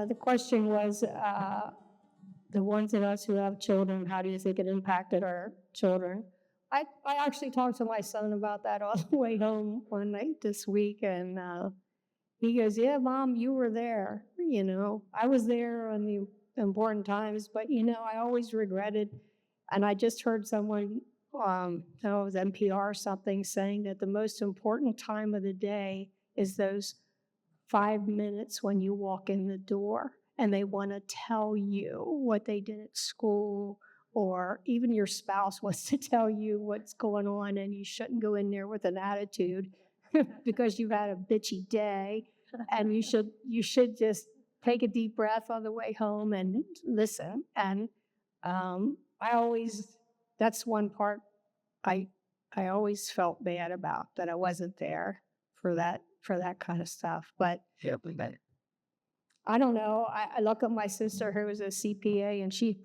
The question was, the ones of us who have children, how do you think it impacted our children? I actually talked to my son about that on the way home one night this week, and he goes, "Yeah, Mom, you were there. I was there on the important times, but I always regretted." And I just heard someone, it was NPR or something, saying that the most important time of the day is those 5 minutes when you walk in the door and they want to tell you what they did at school, or even your spouse wants to tell you what's going on, and you shouldn't go in there with an attitude because you've had a bitchy day, and you should just take a deep breath on the way home and listen. And that's one part I always felt bad about, that I wasn't there for that kind of stuff. But Yeah, but I don't know. I look at my sister who was a CPA, and she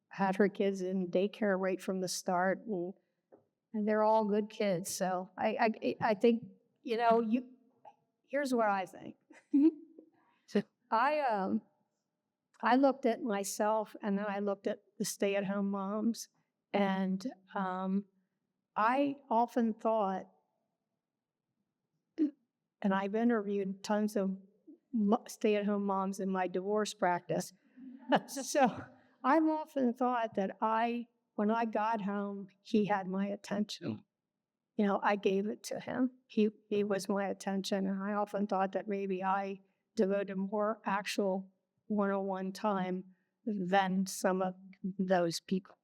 had her kids in daycare right from the start, and they're all good kids. So I think, here's what I think. I I looked at myself, and then I looked at the stay-at-home moms, and I often thought, and I've interviewed tons of stay-at-home moms in my divorce practice. So I've often thought that when I got home, he had my attention. I gave it to him. He was my attention, and I often thought that maybe I devoted more actual one-on-one time than some of those people.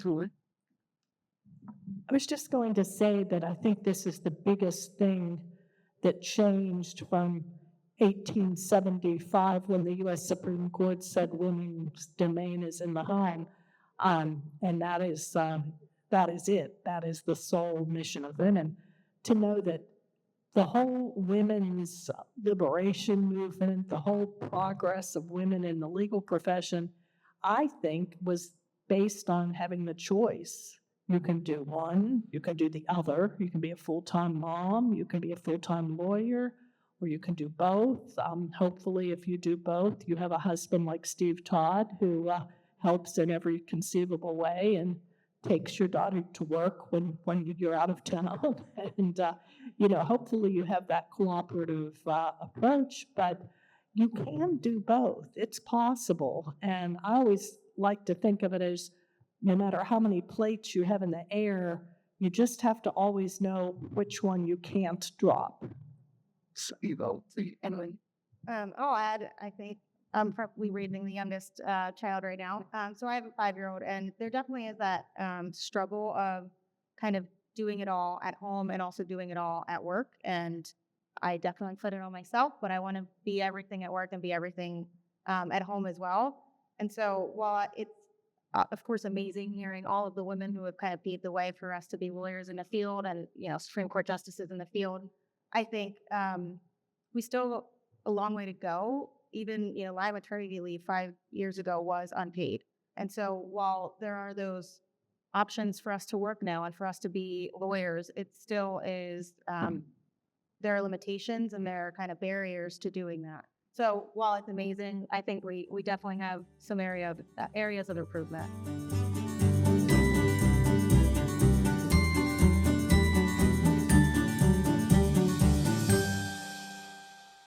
Truly. I was just going to say that I think this is the biggest thing that changed from 1875, when the U.S. Supreme Court said women's domain is in the home, and that is it. That is the sole mission of women. To know that the whole women's liberation movement, the whole progress of women in the legal profession, I think, was based on having the choice. You can do one, you can do the other. You can be a full-time mom, you can be a full-time lawyer, or you can do both. Hopefully, if you do both, you have a husband like Steve Todd who helps in every conceivable way and takes your daughter to work when you're out of town. And, hopefully you have that cooperative approach, but you can do both. It's possible. And I always like to think of it as, no matter how many plates you have in the air, you just have to always know which one you can't drop. So you go. Anyway, I'll add, I think I'm probably raising the youngest child right now. So I have a 5-year-old, and there definitely is that struggle of kind of doing it all at home and also doing it all at work. And I definitely put it on myself, but I want to be everything at work and be everything at home as well. And so while it's of course amazing hearing all of the women who have kind of paved the way for us to be lawyers in the field and Supreme Court justices in the field, I think we still have a long way to go. Even live maternity leave 5 years ago was unpaid, and so while there are those options for us to work now and for us to be lawyers, it still is there are limitations and there are kind of barriers to doing that. So while it's amazing, I think we definitely have some areas of improvement.